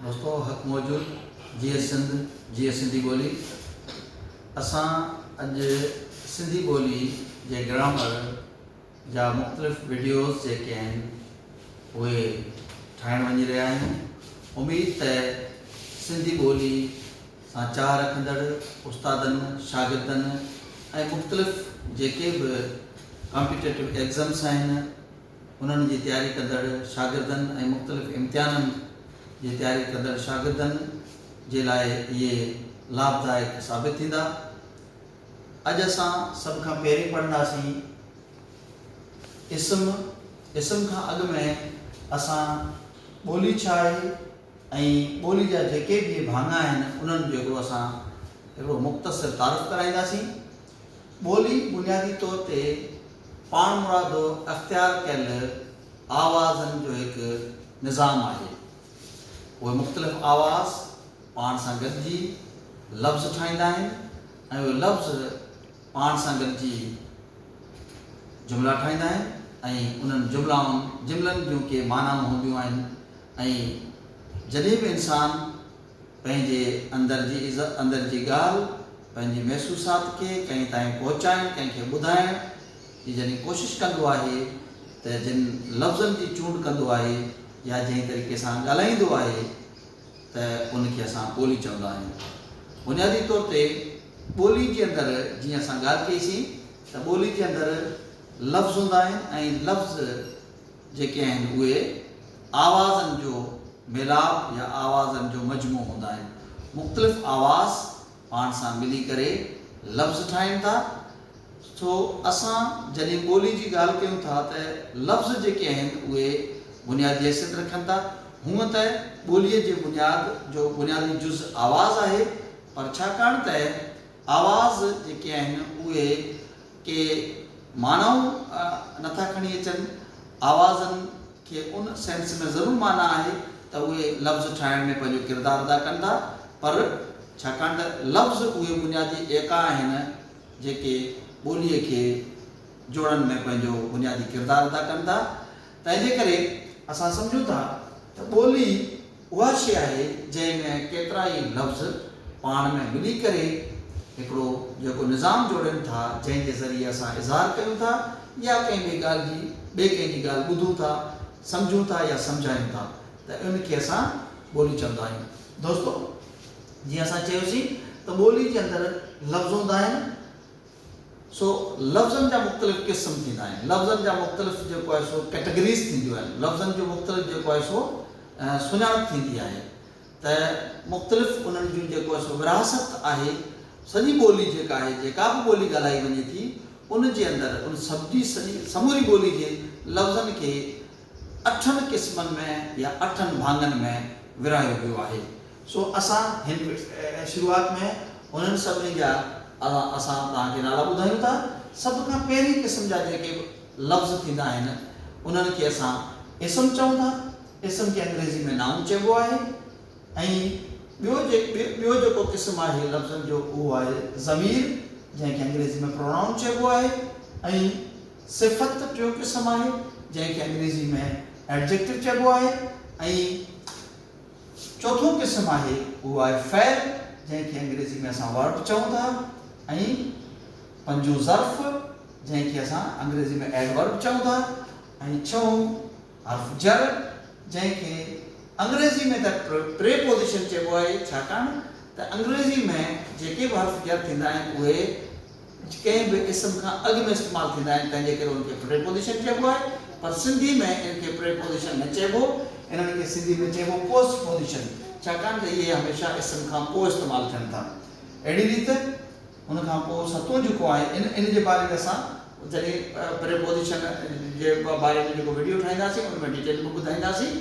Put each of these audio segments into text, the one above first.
दोस्तों हक़ मौजूद जीअं सिंध जीअं सिंधी ॿोली असां अॼु सिंधी ॿोली जे ग्रामर जा मुख़्तलिफ़ वीडियोज़ जेके आहिनि उहे ठाहिण वञी रहिया आहियूं। उमेद त सिंधी ॿोली सां चाह रखंदड़ उस्तादनि शागिर्दनि ऐं मुख़्तलिफ़ जेके बि कॉम्पिटेटिव एग्ज़ाम्स आहिनि उन्हनि जी तयारी कंदड़ शागिर्दनि ऐं मुख़्तलिफ़ इम्तिहाननि जी तयारी कंदड़ शागिर्दनि जे लाइ इहे लाभदायक साबित थींदा। अॼु असां सभ खां पहिरीं पढ़ंदासीं इस्म खां अॻु में असां ॿोली छा आहे ऐं ॿोली जा जेके बि भाङा आहिनि उन्हनि जो असां हिकिड़ो मुख़्तसिर तारीफ़ कराईंदासीं। ॿोली बुनियादी तौर ते पाण मुरादो अख़्तियार कयल आवाज़नि जो हिकु निज़ाम आहे। उहे मुख़्तलिफ़ आवाज़ पाण सां गॾिजी लफ़्ज़ ठाहींदा आहिनि ऐं उहे लफ़्ज़ पाण सां गॾिजी जुमिला ठाहींदा आहिनि ऐं उन्हनि जुमिलनि जूं के मानाऊं हूंदियूं आहिनि ऐं जॾहिं बि इंसान पंहिंजे अंदर जी ॻाल्हि पंहिंजी महसूसात खे कंहिं ताईं पहुचाइण कंहिंखे ॿुधाइण जी जॾहिं कोशिशि कंदो आहे त जिन लफ़्ज़नि जी चूंड कंदो आहे या जंहिं तरीक़े सां ॻाल्हाईंदो आहे त उनखे असां ॿोली चवंदा आहियूं। बुनियादी तौर ते ॿोली जे अंदरि जीअं असां ॻाल्हि कईसीं त ॿोली जे अंदरि लफ़्ज़ हूंदा आहिनि ऐं लफ़्ज़ जेके आहिनि उहे आवाज़नि जो मिलाप या आवाज़नि जो मजमू हूंदा आहिनि। मुख़्तलिफ़ आवाज़ पाण सां मिली करे लफ़्ज़ ठाहिनि था। सो असां जॾहिं ॿोली जी ॻाल्हि कयूं था त लफ़्ज़ जेके आहिनि उहे बुनियादी हैसियत रखनि था। हूअं त ॿोलीअ जे बुनियादी जुज़ आवाज़ आहे, पर छाकाणि त आवाज़ जेके आहिनि उहे के मानाऊं नथा खणी अचनि, आवाज़नि खे उन सेंस में ज़रूरु माना आहे त उहे लफ़्ज़ ठाहिण में पंहिंजो किरदारु अदा कनि था, पर छाकाणि त लफ़्ज़ उहे बुनियादी एका आहिनि जेके ॿोलीअ खे जोड़नि में पंहिंजो बुनियादी किरदारु अदा कनि था। तंहिंजे करे असां सम्झूं था त ॿोली उहा शइ आहे जंहिंमें केतिरा ई लफ़्ज़ पाण में मिली करे हिकिड़ो जेको निज़ाम जोड़नि था, जंहिंजे ज़रिए असां इज़हार कयूं था या कंहिं ॿिए कंहिंजी ॻाल्हि ॿुधूं था, सम्झूं था या सम्झायूं था, त उनखे असां ॿोली चवंदा आहियूं। दोस्तो जीअं असां चयोसीं त ॿोली जे अंदरि लफ़्ज़ हूंदा आहिनि। सो लफ़्ज़नि जा मुख़्तलिफ़ क़िस्म थींदा आहिनि, लफ़्ज़नि जा मुख़्तलिफ़ जेको आहे सो कैटेगरीज़ थींदियूं आहिनि, लफ़्ज़नि जो मुख़्तलिफ़ जेको आहे सो सुञाणप थींदी आहे त मुख़्तलिफ़ उन्हनि जूं जेको आहे सो विरासत आहे। सॼी ॿोली जेका आहे, जेका बि ॿोली ॻाल्हाई वञे थी उन जे अंदरि उन सॼी समूरी ॿोली जे लफ़्ज़नि खे 8 क़िस्मनि में या 8 भाङनि में विरहायो वियो आहे। सो असां हिन शुरूआत में उन्हनि सभिनी जा असां तव्हांखे नाला ॿुधायूं था। सभ खां पहिरीं क़िस्म जा जेके लफ़्ज़ थींदा आहिनि उन्हनि खे असां इस्म चऊं था। इस्म खे अंग्रेज़ी में नाउन चइबो आहे। ऐं ॿियो जेको क़िस्म आहे लफ़्ज़नि जो उहो आहे ज़मीर, जंहिंखे अंग्रेज़ी में प्रोनाउन चइबो आहे। ऐं सिफ़त टियों क़िस्म आहे जंहिंखे अंग्रेज़ी में एडजेक्टिव चइबो आहे। ऐं चौथों क़िस्म आहे उहो आहे फ़ैल, जंहिंखे अंग्रेज़ी में असां वर्ब चऊं था। ऐं पंजों ज़र्फ़, जंहिंखे असां अंग्रेज़ी में एडवर्ब चऊं था। ऐं छहों हर्फ़ जर, जंहिंखे अंग्रेज़ी में त प्रेपोज़िशन चइबो आहे, छाकाणि त अंग्रेज़ी में जेके बि हर्फ़ जर थींदा आहिनि उहे कंहिं बि इस्म खां अॻु में इस्तेमालु थींदा आहिनि, तंहिंजे करे उनखे प्रेपोज़िशन चइबो आहे। पर सिंधी में इनखे प्रेपोज़िशन न चइबो, इन्हनि खे सिंधी में चइबो पोस्टपोज़िशन, छाकाणि त इहे हमेशह इस्म खां पोइ इस्तेमालु थियनि था। अहिड़ी रीति उनखां पोइ सतों जेको आहे इन जे बारे में असां जॾहिं प्रेपोज़िशन जे बारे में जेको वीडियो ठाहींदासीं उन में डिटेल में ॿुधाईंदासीं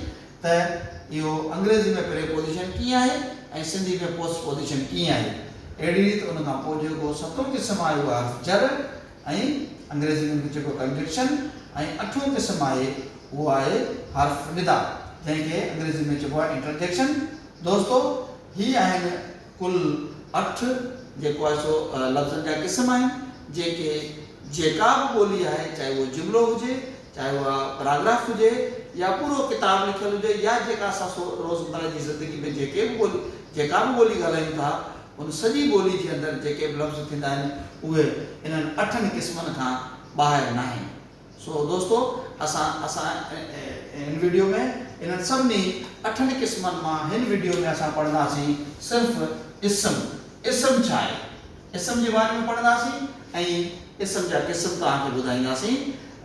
त इहो अंग्रेज़ी में प्रेपोज़िशन कीअं आहे ऐं सिंधी में पोस्टपोज़िशन कीअं आहे। अहिड़ी रीति उनखां पोइ जेको सतों क़िस्म आहे उहो हर्फ़ जर ऐं अंग्रेज़ी में जेको कंजक्शन। ऐं 8हों क़िस्म आहे उहो आहे हर्फ़ निदा, जंहिंखे अंग्रेज़ी में चइबो आहे इंटरजेक्शन। दोस्तो ही आहिनि कुल 8 जेको आहे सो लफ़्ज़नि जा क़िस्म आहिनि जेका बि ॿोली आहे, चाहे उहो जुमिलो हुजे, चाहे उहा पैराग्राफ हुजे या पूरो किताब लिखियल हुजे या जेका असां रोज़मर्रा जी ज़िंदगी में जेका बि ॿोली ॻाल्हायूं था उन सॼी ॿोली जे अंदरि जेके बि लफ़्ज़ थींदा आहिनि उहे इन्हनि 8 क़िस्मनि खां ॿाहिरि न आहिनि। सो दोस्तो असां इन वीडियो में इन्हनि सभिनी 8 क़िस्मनि मां हिन वीडियो में असां पढ़ंदासीं सिर्फ़ु इस्म छा आहे, इस्म जे बारे में पढ़ंदासीं ऐं इस्म जा क़िस्म तव्हांखे ॿुधाईंदासीं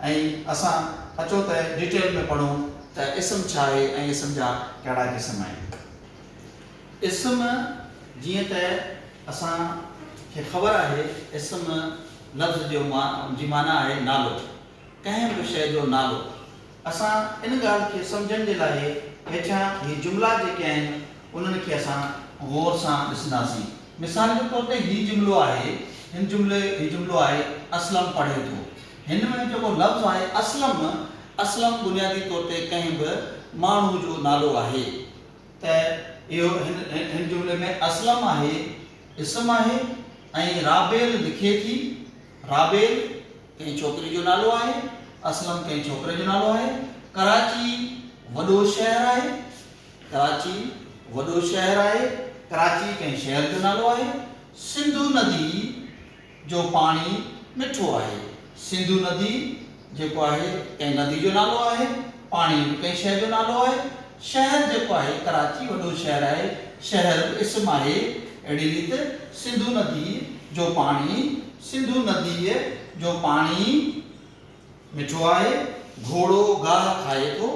ऐं असां अचो त डिटेल में पढ़ूं त इस्म छा आहे ऐं इस्म जा कहिड़ा क़िस्म आहिनि। इस्म जीअं त असांखे ख़बर आहे इस्म लफ़्ज़ जी माना आहे नालो, कंहिं बि शइ जो नालो। असां इन ॻाल्हि खे सम्झण जे लाइ हेठियां ही जुमिला जेके आहिनि उन्हनि खे असां गौर सां ॾिसंदासीं। मिसाल जे तौर ते ही जुमिलो आहे, ही जुमिलो आहे असलम पढ़े थो। हिन में जेको लफ़्ज़ आहे असलम बुनियादी तौर ते कंहिं बि माण्हू जो नालो आहे। त इहो हिन जुमिले में असलम आहे, इस्म आहे ऐं राबेल लिखे थी। राबेल कंहिं छोकिरी जो नालो आहे, असलम कंहिं छोकिरे जो नालो आहे। कराची वॾो शहर आहे, कराची कंहिं शहर जो नालो आहे। सिंधु नदी जो पाणी मिठो आहे, सिंधु नदी जेको आहे कंहिं नदी जो नालो आहे, पाणी बि कंहिं शहर जो नालो आहे। शहर जेको आहे कराची वॾो शहर आहे, शहर बि इस्म आहे। अहिड़ी रीति सिंधु नदीअ जो पाणी मिठो आहे। घोड़ो गाह खाए थो।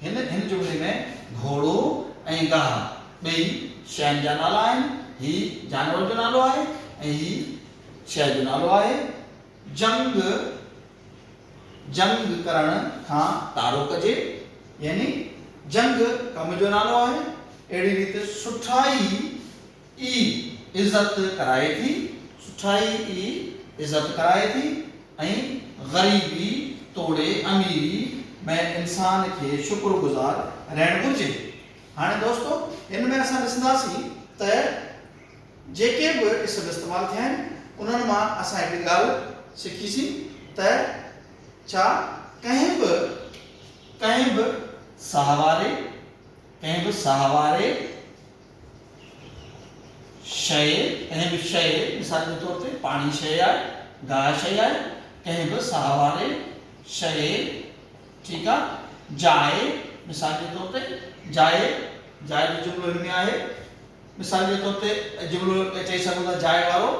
हिन जुमिले में घोड़ो ऐं गाह ॿई शयुनि जा नाला आहिनि। ही जानवर जो नालो आहे ऐं ही शइ जो नालो आहे। जंग करण खां तारो कजे, यानी जंग कम जो नालो आहे। अहिड़ी रीति सुठाई ई इज़त कराए थी ऐं ग़रीबी तोड़े अमीरी में इंसान खे शुक्रगुज़ार रहण घुरिजे। हाणे दोस्तो हिन में असां ॾिसंदासीं त जेके बि इस्म इस्तेमालु थिया आहिनि उन्हनि मां असां हिकिड़ी ॻाल्हि सिखीसीं त छा कंहिं बि साहवारे शइ, मिसाल जे तौर ते पाणी शइ आहे, गाह शइ आहे। कंहिं बि साहवारे शइ, ठीकु आहे। जाइ, मिसाल जे तौर ते जाइ जो जुमिलो हिन में आहे। मिसाल जे तौर ते जुमिलो चई सघूं था जाइ वारो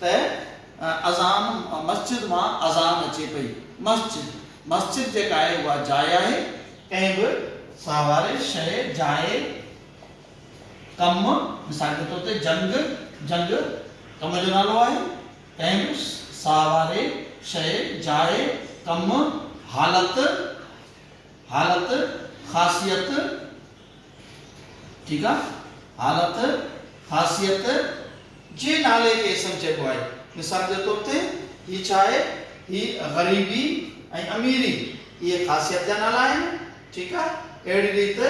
त अज़ान, मस्जिद मां अज़ान अचे पई। मस्जिद जेका आहे उहा जाइ आहे। कंहिं बि साहवारे शइ, जाइ, कम, मिसाल जे तौर ते जंग कम जो नालो आहे। कंहिं बि साहवारे शइ, जाइ, कम, हालत, ख़ासियत, ठीकु आहे। हालत, ख़ासियत जे नाले खे इस्म चइबो आहे। मिसाल जे तौर ते ही छा आहे, ही ग़रीबी ऐं अमीरी, इहे ख़ासियत जा नाला आहिनि, ठीकु आहे। अहिड़ी रीति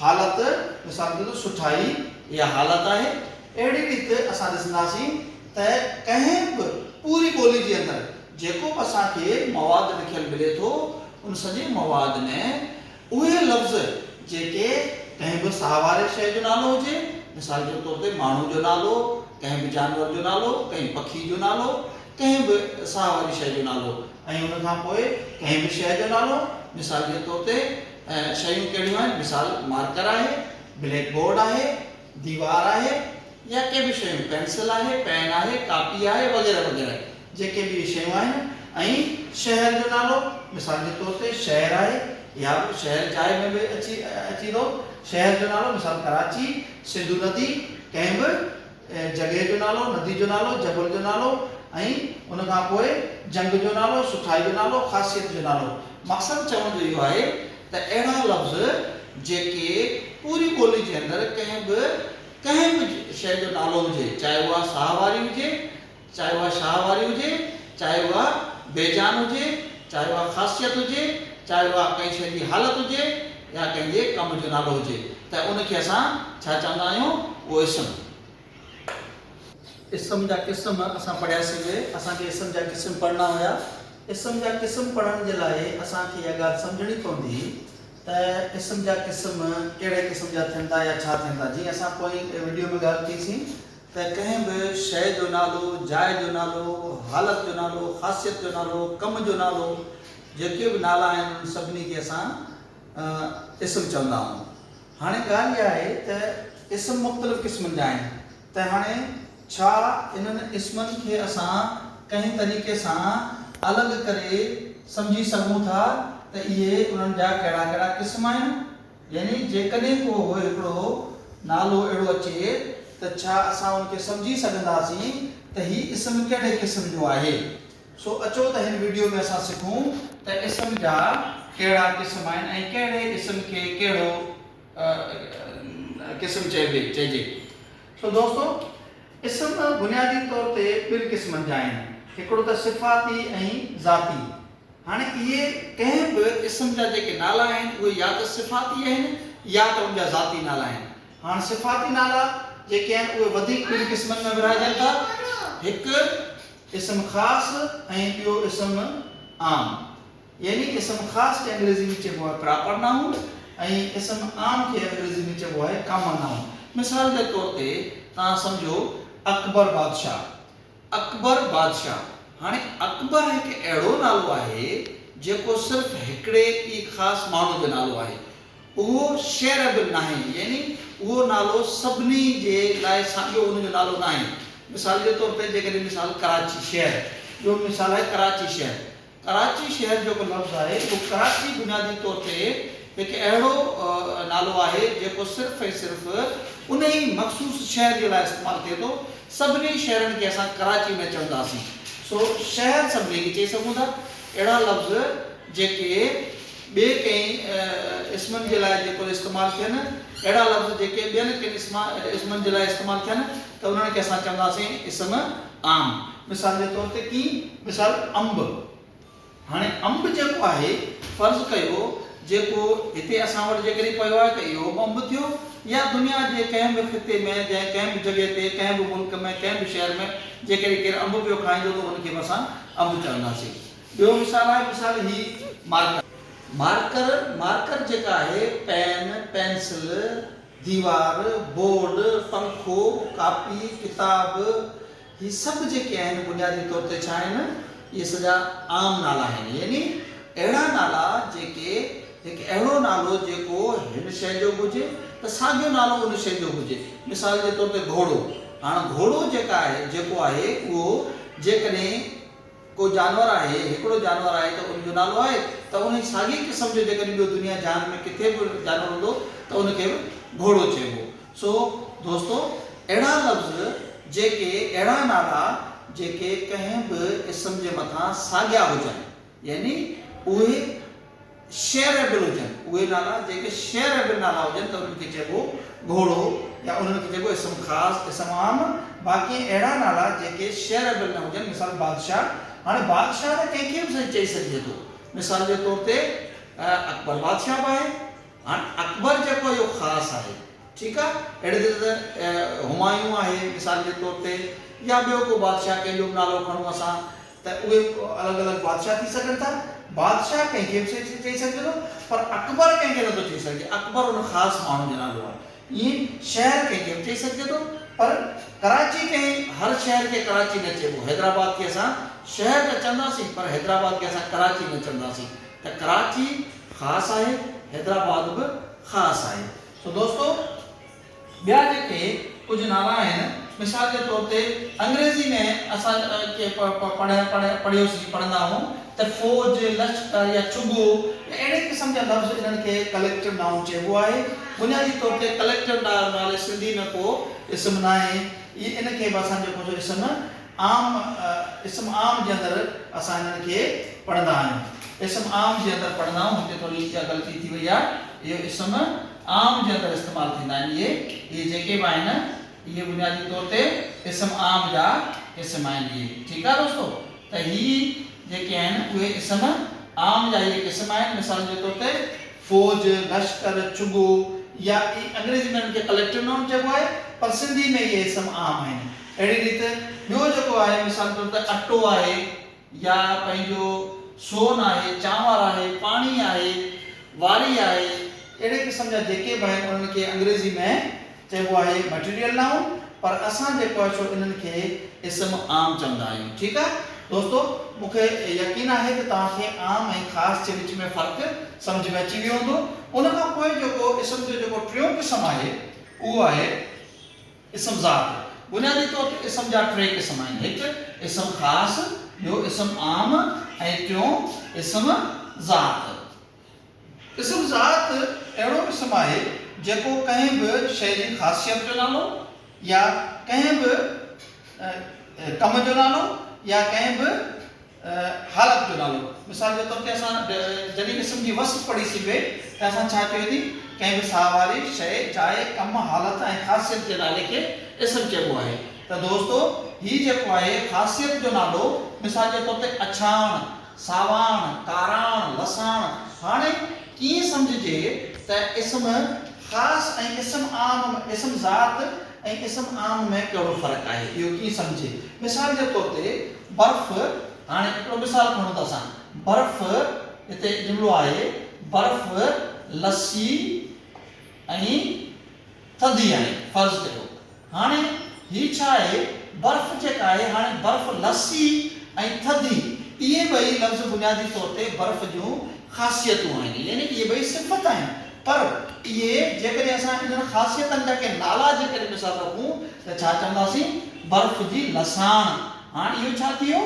हालत, मिसाल जे तौर ते सुठाई, इहा हालत आहे। अहिड़ी रीति असां ॾिसंदासीं त कंहिं बि पूरी ॿोली जे अंदरि जेको बि असांखे मवाद लिखियल मिले थो उन सॼे मवाद में उहे लफ़्ज़ जेके कंहिं बि साहवारे शइ जो नालो हुजे, मिसाल जे तौर ते माण्हू जो नालो, कंहिं बि जानवर जो नालो, कंहिं पखी जो नालो, कंहिं बि साहवारी शइ जो नालो ऐं उन खां पोइ कंहिं बि शइ जो नालो। मिसाल जे तौर ते शयूं कहिड़ियूं आहिनि, मिसाल मार्कर आहे, ब्लैक बोर्ड आहे, दीवार आहे, या के बि शयूं, पेंसिल आहे, पेन आहे, कापी आहे, वग़ैरह वग़ैरह जेके बि शयूं आहिनि। ऐं शहर जो नालो, मिसाल जे तौर ते शहर आहे, या शहर जाइ में बि अची थो। शहर जो नालो मिसाल कराची, सिंधु नदी, कंहिं बि जॻह जो नालो, नदी जो नालो, जबल जो नालो ऐं उन खां पोइ जंग जो नालो, सुठाई जो नालो, ख़ासियत जो नालो। मक़सदु चवण जो इहो आहे त अहिड़ा लफ़्ज़ जेके पूरी ॿोली जे अंदरि कंहिं बि शइ जो नालो हुजे, चाहे उहा साहवारी हुजे, चाहे उहा शाहवारी हुजे, चाहे उहा बेजान हुजे, चाहे उहा ख़ासियत हुजे, चाहे उहा कंहिं शइ जी हालत हुजे या कंहिंजे कम जो नालो हुजे, त उनखे असां छा चवंदा आहियूं, उहो इस्म जा क़िस्म असां पढ़ियासीं। असांखे इस्म जा क़िस्म पढ़ना हुया। इस्म जा क़िस्म पढ़ण जे लाइ असांखे इहा ॻाल्हि सम्झणी पवंदी त इस्म जा क़िस्म कहिड़े क़िस्म जा थियनि था या छा थियनि था। जीअं असां पोइ वीडियो में ॻाल्हि कईसीं त कंहिं बि शइ जो नालो, जाइ जो नालो, हालत जो नालो, ख़ासियत जो नालो, कम जो नालो, जेके बि नाला आहिनि उन सभिनी खे असां इस्म चवंदा आहियूं। हाणे ॻाल्हि इहा आहे त इस्म मुख़्तलिफ़ क़िस्मनि जा आहिनि। त हाणे छा इन्हनि इस्मनि खे असां कंहिं तरीक़े सां अलॻि करे सम्झी सघूं था त इहे उन्हनि जा कहिड़ा कहिड़ा क़िस्म आहिनि। यानी जेकॾहिं को हिकिड़ो नालो अहिड़ो अचे त छा असां उनखे सम्झी सघंदासीं त ही इस्म कहिड़े क़िस्म जो आहे। सो अचो त हिन वीडियो में असां सिखूं त इस्म जा कहिड़ा क़िस्म आहिनि ऐं कहिड़े इस्म खे कहिड़ो क़िस्म चइजे। सो दोस्तो, इस्म बुनियादी तौर ते ॿिनि क़िस्मनि जा आहिनि। हिकिड़ो त सिफ़ाती ऐं ज़ाती। हाणे इहे कंहिं बि इस्म जा जेके नाला आहिनि उहे या त सिफ़ाती आहिनि या त उनजा ज़ाती नाला आहिनि। हाणे सिफ़ाती नाला जेके आहिनि उहे वधीक ॿिनि क़िस्मनि में विरहाइजनि था। हिकु इस्म ख़ासि ऐं ॿियो इस्म आम। यानी इस्म ख़ासि खे अंग्रेज़ी में चइबो आहे प्रॉपर नाउन ऐं इस्म आम खे अंग्रेज़ी में चइबो आहे कॉमन नाउन। मिसाल जे तौर ते तव्हां सम्झो अकबर बादशाह। अकबर बादशाह, हाणे अकबर हिकु अहिड़ो नालो आहे जेको सिर्फ़ु हिकिड़े ई ख़ासि माण्हू जो नालो आहे। उहो शेयरेबल न आहे, यानी उहो नालो सभिनी जे लाइ साॻियो उनजो नालो न आहे। मिसाल जे तौर ते जेकॾहिं मिसाल कराची शहर, ॿियो मिसाल आहे कराची शहर। कराची शहर जेको लफ़्ज़ आहे उहो कराची बुनियादी तौर ते हिकु अहिड़ो नालो आहे जेको सिर्फ़ु ऐं सिर्फ़ु उन ई मख़सूस शहर जे लाइ इस्तेमालु थिए थो। सभिनी शहरनि खे असां कराची न चवंदासीं। सो शहर सभिनी खे चई सघूं था। अहिड़ा लफ़्ज़ जेके ॿिए कंहिं इस्मनि जे लाइ जेको इस्तेमालु थियनि, अहिड़ा लफ़्ज़ जेके ॿियनि कंहिं इस्मनि जे लाइ इस्तेमालु थियनि त उन्हनि खे असां चवंदासीं इस्म आम। मिसाल जे तौर ते की मिसाल अंब। हाणे अंब जेको आहे फ़र्ज़ु कयो जेको हिते असां वटि जेकॾहिं पियो आहे त इहो अंब थियो, या दुनिया जे कंहिं बि ख़िते में या कंहिं बि जॻह ते कंहिं बि मुल्क में कंहिं बि शहर में जेकॾहिं केरु अंब पियो खाईंदो त उनखे बि असां अंब चवंदासीं। ॿियो मिसाल आहे मिसाल ही मार्कर। मार्कर जेका आहे पेन, पेंसिल, दीवार, बोर्ड, पंखो, कापी, किताब, ही सभु जेके आहिनि बुनियादी तौर ते छा आहिनि, इहे सॼा आम नाला आहिनि। यानी अहिड़ा नाला जेके हिकु अहिड़ो नालो जेको हिन शइ जो हुजे त साॻियो नालो उन शइ जो हुजे। मिसाल जे तौर ते घोड़ो। हाणे घोड़ो जेको आहे उहो जेकॾहिं को जानवर आहे, हिकिड़ो जानवर आहे त उनजो नालो आहे त उन साॻी क़िस्म जो जेकॾहिं ॿियो दुनिया जहान में किथे बि जानवर हूंदो त उनखे बि घोड़ो चइबो। सो दोस्तो, अहिड़ा लफ़्ज़ जेके अहिड़ा नाला जेके कंहिं बि इस्म जे मथां साॻिया हुजनि, यानी उहे शेयरेबल हुजनि, उहे नाला जेके शेयरेबल नाला हुजनि त उन्हनि खे चइबो घोड़ो या उन्हनि खे चइबो इस्म ख़ासि, इस्म आम। बाक़ी अहिड़ा नाला जेके शेयरेबल न हुजनि, मिसाल बादशाह। हाणे बादशाह त कंहिंखे बि चई सघिजे थो। मिसाल जे तौर ते अकबर बादशाह बि आहे। हाणे अकबर जेको इहो ख़ासि आहे, ठीकु आहे। अहिड़े तरह हुमायूं आहे मिसाल जे तौर ते, या ॿियो को बादशाह कंहिंजो बि नालो खणूं असां त उहे अलॻि अलॻि बादशाह थी सघनि था। बादशाह कंहिंखे बि चई सघिजे थो, पर अकबर कंहिंखे नथो चई सघिजे। अकबर उन ख़ासि माण्हू जो नालो आहे। ईअं शहर कंहिंखे बि चई सघिजे थो, पर कराची हर शहर खे कराची न चइबो। हैदराबाद खे असां शहर त चवंदासीं पर हैदराबाद खे असां कराची न चवंदासीं। त कराची ख़ासि आहे, हैदराबाद बि ख़ासि आहे। सो दोस्तो, ॿिया जेके कुझु नाला आहिनि, मिसाल जे तौर ते अंग्रेज़ी में असां पढ़ंदा आहियूं त फ़ौज, लश्कर या चुगो, अहिड़े क़िस्म जा लफ़्ज़ इन्हनि खे कलेक्टिव नाउन चइबो आहे। बुनियादी तौर ते कलेक्टिव नाले सिंधी में को इस्म न आहे। इनखे बि असां जेको जो इस्म आम जे अंदरि असां इन्हनि खे पढ़ंदा आहियूं। इस्म आम जे अंदरि पढ़ंदा आहियूं। हिते थोरी ग़लती थी वई आहे। इहो इस्म आम जे अंदरि इस्तेमालु थींदा आहिनि। इहे जेके बि आहिनि इहे बुनियादी तौर ते इस्म आम जा क़िस्म आहिनि। इहे ठीकु आहे दोस्तो। त ही जेके आहिनि उहे इस्म आम जा इहे क़िस्म आहिनि। मिसाल जे तौर ते फ़ौज, लश्कर, चुगो, या अंग्रेज़ी में इनखे कलेक्टिव नाउन चइबो आहे, पर सिंधी में इहे इस्म आम आहिनि। अहिड़ी रीति ॿियो जेको आहे मिसाल तौर ते अटो आहे, या पंहिंजो सोन आहे, चांवर आहे, पाणी आहे, वारी आहे, अहिड़े क़िस्म जा जेके बि आहिनि उन्हनि खे अंग्रेज़ी में चइबो आहे मटीरियल नाउन, पर असां जेको आहे छो इन्हनि खे इस्म आम चवंदा आहियूं। ठीकु आहे दोस्तो, मूंखे यकीन आहे त तव्हांखे आम ऐं ख़ासि जे विच में फ़र्क़ु सम्झ में अची वियो हूंदो। उन खां पोइ जेको इस्म जो जेको टियों क़िस्म आहे उहो आहे इस्म ज़ात। बुनियादी तौर ते इस्म जा टे क़िस्म आहिनि, हिकु इस्म ख़ासि, ॿियो इस्म आम ऐं टियों इस्म ज़ात। इस्म ज़ात अहिड़ो इस्म आहे जेको कंहिं बि शइ जी ख़ासियत जो नालो या कंहिं बि कम जो नालो या कंहिं बि हालत जो नालो। मिसाल जे तौर ते असां जॾहिं इस्म जी वस्फ़ पढ़ी सघे त असां छा चयो थी, कंहिं बि साह वारी शइ, जाइ, कम, हालत ऐं ख़ासियत जे नाले खे इस्म चइबो आहे। त दोस्तो, हीउ जेको आहे ख़ासियत जो नालो, मिसाल जे तौर ते अछाण, सावाण, काराण, लसाण। हाणे कीअं सम्झिजे त इस्म ख़ासि ऐं इस्म आम, इस्म ज़ात ऐं इस्म आम में कहिड़ो फ़र्क़ु आहे, इहो कीअं सम्झे। मिसाल जे तौर ते बर्फ़, हाणे हिकिड़ो मिसाल खणूं था असां, बर्फ़, हिते जुमिलो आहे बर्फ़, लस्सी ऐं थधी आहे, फ़र्ज़ कयो। हाणे हीउ छा आहे, बर्फ़ जेका आहे, हाणे बर्फ़, लस्सी ऐं थधी, इहे ॿई लफ़्ज़ बुनियादी तौर ते बर्फ़ जूं ख़ासियतूं आहिनि, यानी इहे ॿई सिफ़त आहिनि। पर इहे जेकॾहिं असां इन्हनि ख़ासियतनि जा के नाला जेकॾहिं मिसाल रखूं त छा चवंदासीं, बर्फ़ जी लसाण। हाणे इहो छा थी वियो,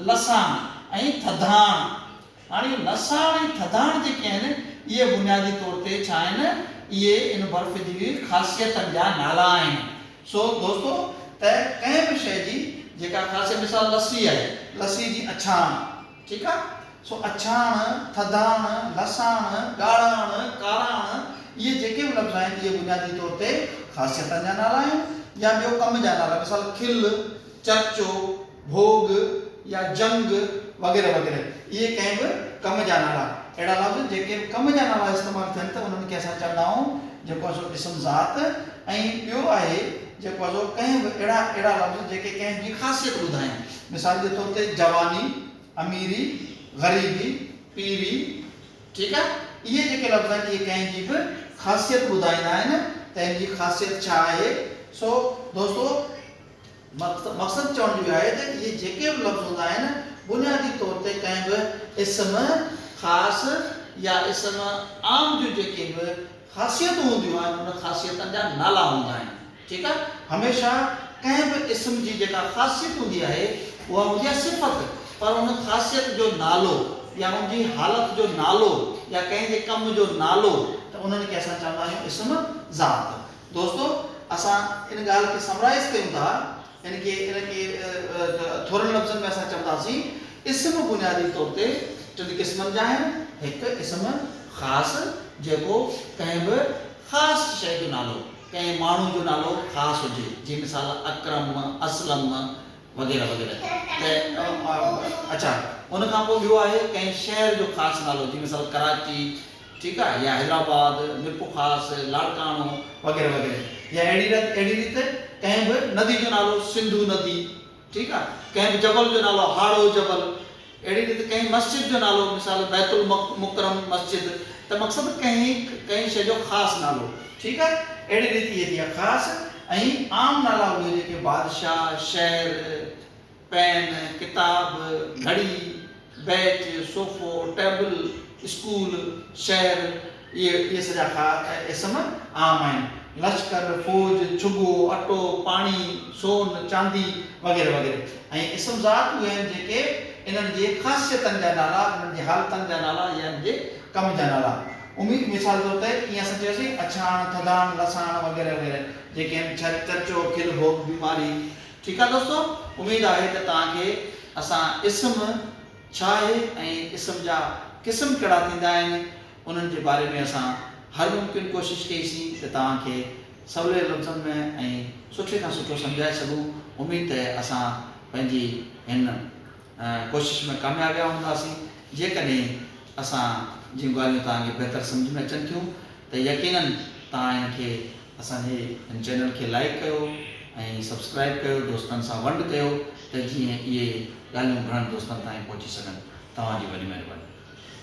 लसाण ऐं थधाण। हाणे इहो लसाण ऐं थधाण जेके आहिनि इहे बुनियादी तौर ते छा आहिनि, इहे इन बर्फ़ जी ख़ासियतनि जा नाला आहिनि। सो दोस्तो, त कंहिं बि शइ जी जेका ख़ासियत, मिसाल लस्सी आहे, लस्सी जी अछाण, ठीकु आहे। सो अछाण, थधाण, लसाण, ॻाढ़ाण, काराण, इहे जेके बि लफ़्ज़ आहिनि इहे बुनियादी तौर ते ख़ासियतनि जा नाला आहिनि या ॿियो कम जा नाला। मिसाल खिल, चर्चो, भोग या जंग वग़ैरह वग़ैरह, इहे कंहिं बि कम जा नाला। अहिड़ा लफ़्ज़ जेके कम जा नाला इस्तेमालु थियनि त उन्हनि खे असां चवंदा आहियूं जेको आहे इस्म ज़ात। ऐं ॿियो आहे जेको आहे कंहिं बि अहिड़ा लफ़्ज़ जेके कंहिं जी ख़ासियत ॿुधाइनि। मिसाल जे तौर ते जवानी, अमीरी, ग़रीबी, पीरी, ठीकु आहे। इहे जेके लफ़्ज़ आहिनि इहे कंहिं जी बि ख़ासियत ॿुधाईंदा आहिनि त इन जी ख़ासियत छा आहे। सो दोस्तो, मक़सदु चवण जो आहे त इहे जेके बि लफ़्ज़ हूंदा आहिनि बुनियादी तौर ते कंहिं बि इस्म ख़ासि या इस्म आम जूं जेके बि ख़ासियतूं हूंदियूं आहिनि उन ख़ासियतनि जा नाला हूंदा आहिनि। ठीकु आहे। हमेशह कंहिं बि इस्म जी जेका ख़ासियत हूंदी आहे उहा हूंदी आहे सिफ़त, पर उन ख़ासियत जो नालो या उनजी हालत जो नालो या कंहिंजे कम जो नालो, त उन्हनि खे असां चवंदा आहियूं इस्म ज़ात। दोस्तो, असां इन ॻाल्हि खे समराइज़ कयूं था, इनखे थोरनि लफ़्ज़नि में असां चवंदासीं, इस्म बुनियादी तौर ते टिनि क़िस्मनि जा आहिनि। हिकु इस्म ख़ासि, जेको कंहिं बि ख़ासि शइ जो नालो, कंहिं माण्हू जो नालो ख़ासि हुजे, जीअं मिसाल अकरम, असलम वग़ैरह वग़ैरह। त अच्छा, उन खां पोइ ॿियो आहे कंहिं शहर जो ख़ासि नालो, जीअं मिसाल कराची, ठीकु आहे, या हैदराबाद, मिरपुर ख़ासि, लाड़कानो वग़ैरह वग़ैरह। या अहिड़ी रीति कंहिं बि नदी जो नालो सिंधु नदी, ठीकु आहे। कंहिं बि जबल जो नालो हाड़ो जबल। अहिड़ी रीति कंहिं मस्जिद जो नालो, मिसाल बैतुल मुकरम मस्जिद। त मक़सदु कंहिं शइ जो ख़ासि नालो, ठीकु आहे। अहिड़ी रीति इहे थी ख़ासि। ऐं आम नाला उहे जेके बादशाह, शहर, पेन, किताब, घड़ी, बेच, सोफ़ो, टेबल, स्कूल, शहर, इहे सॼा इस्म आम आहिनि। लश्कर, फ़ौज, छुगो, अटो, पाणी, सोन, चांदी वग़ैरह वग़ैरह। ऐं इस्म ज़ात उहे आहिनि जेके इन्हनि जे ख़ासियतनि जा नाला, इन्हनि जे हालतनि जा नाला या इन्हनि जे कम जा नाला। उमीद मिसाल तौर ते कीअं असां चयोसीं अछाण, थधाण, लसाण वग़ैरह वग़ैरह जेके आहिनि, चर्चो, खिल, भोग, बीमारी। ठीकु आहे दोस्तो, उमेद आहे त तव्हांखे असां इस्म छा आहे ऐं इस्म जा क़िस्म कहिड़ा थींदा आहिनि उन्हनि जे बारे में असां हर मुमकिन कोशिशि कईसीं त तव्हांखे सवले लफ़्ज़नि में ऐं सुठे खां सुठो सम्झाए सघूं। उमेद आहे असां पंहिंजी हिन कोशिशि में कामयाबु हूंदासीं। जेकॾहिं असां जियूं ॻाल्हियूं तव्हांखे बहितर सम्झ में अचनि थियूं त यकीनन तव्हां हिनखे असांजे हिन चैनल खे लाइक कयो ऐं सब्सक्राइब कयो, दोस्तनि सां वंड कयो त जीअं इहे ॻाल्हियूं घणनि दोस्तनि ताईं पहुची सघनि। तव्हांजी वॾी महिरबानी।